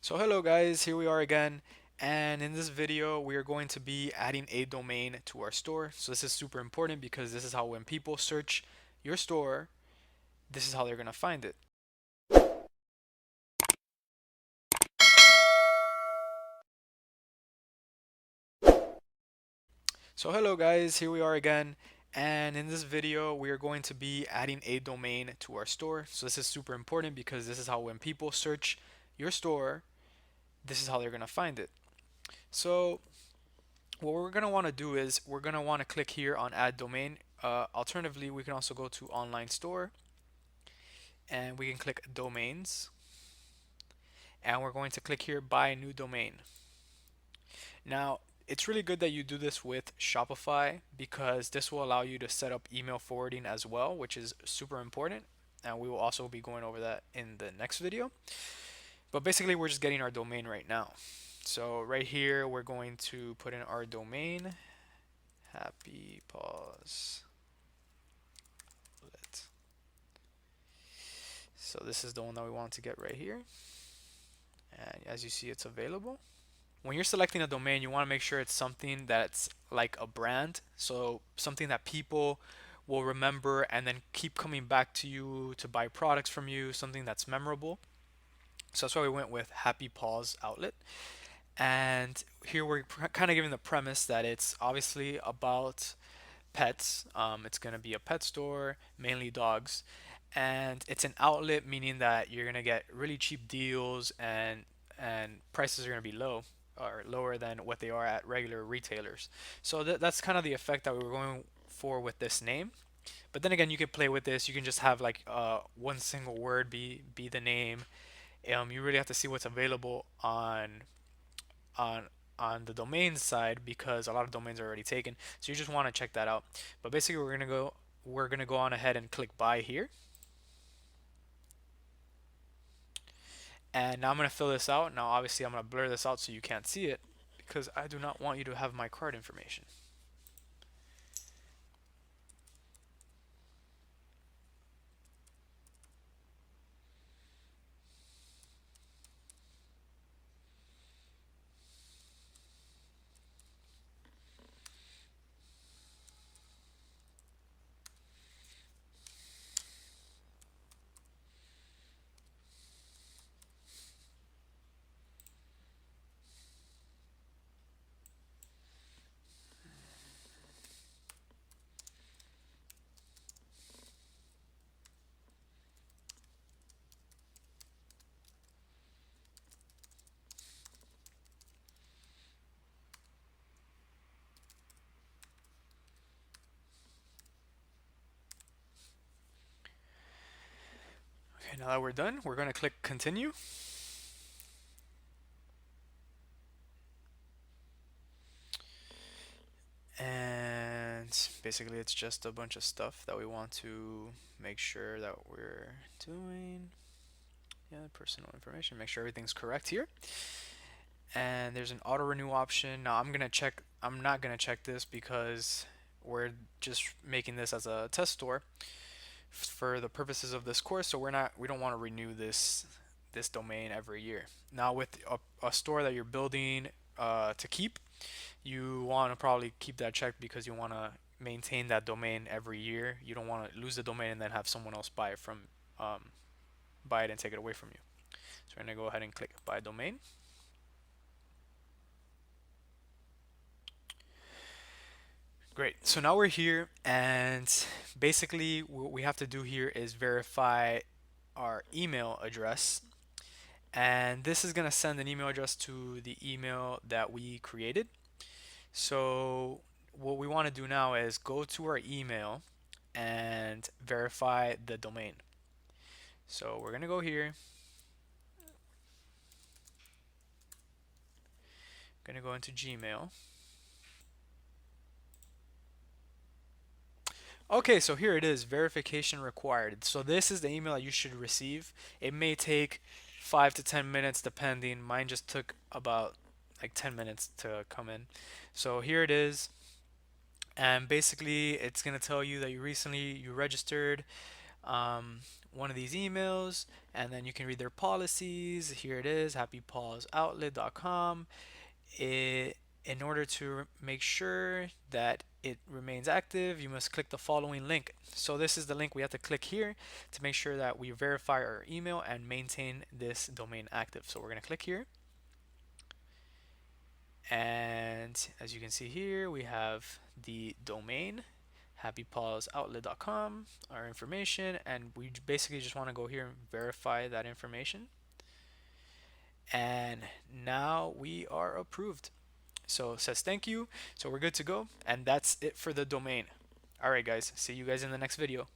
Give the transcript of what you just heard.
So hello guys, here we are again, and in this video we are going to be adding a domain to our store. So this is super important because this is how when people search your store, this is how they're going to find it. So hello guys, here we are again, and in this video we are going to be adding a domain to our store. So this is super important because this is how when people search your store, this is how they're going to find it. So what we're going to want to do is we're going to want to click here on add domain. Alternatively, we can also go to online store and we can click domains, and we're going to click here buy new domain. Now it's really good that you do this with Shopify because this will allow you to set up email forwarding as well, which is super important, and we will also be going over that in the next video. But basically we're just getting our domain right now. So right here we're going to put in our domain, happy pause. So this is the one that we want to get right here, and as you see it's available. When you're selecting a domain, you want to make sure it's something that's like a brand, so something that people will remember and then keep coming back to you to buy products from you, something that's memorable. So that's why we went with Happy Paws Outlet. And here we're kind of giving the premise that it's obviously about pets. It's going to be a pet store, mainly dogs, and it's an outlet, meaning that you're going to get really cheap deals and prices are going to be low or lower than what they are at regular retailers. So that's kind of the effect that we were going for with this name. But then again, you can play with this. You can just have like one single word be the name. You really have to see what's available on on the domain side because a lot of domains are already taken. So you just want to check that out. But basically we're gonna go on ahead and click buy here. And now I'm gonna fill this out. Now obviously I'm gonna blur this out so you can't see it because I do not want you to have my card information. Okay, now that we're done, we're gonna click continue. And basically it's just a bunch of stuff that we want to make sure that we're doing. Yeah, personal information, make sure everything's correct here. And there's an auto renew option. Now I'm not gonna check this because we're just making this as a test store for the purposes of this course, so we don't want to renew this domain every year. Now with a store that you're building to keep, you want to probably keep that checked because you want to maintain that domain every year. You don't want to lose the domain and then have someone else um, buy it and take it away from you. So we're gonna go ahead and click buy domain. Great. So now we're here, and basically what we have to do here is verify our email address. And this is going to send an email address to the email that we created. So what we want to do now is go to our email and verify the domain. So we're going to go here, going to go into Gmail. Okay, so here it is, verification required. So this is the email that you should receive. It may take 5 to 10 minutes depending. Mine just took about like 10 minutes to come in. So here it is. And basically it's going to tell you that you registered. um, one of these emails, and then you can read their policies. Here it is, happypawsoutlet.com. In order to make sure that it remains active, you must click the following link. So this is the link we have to click here to make sure that we verify our email and maintain this domain active. So we're going to click here. And as you can see here, we have the domain, happypawsoutlet.com, our information, and we basically just want to go here and verify that information. And now we are approved. So it says thank you. So we're good to go. And that's it for the domain. All right, guys. See you guys in the next video.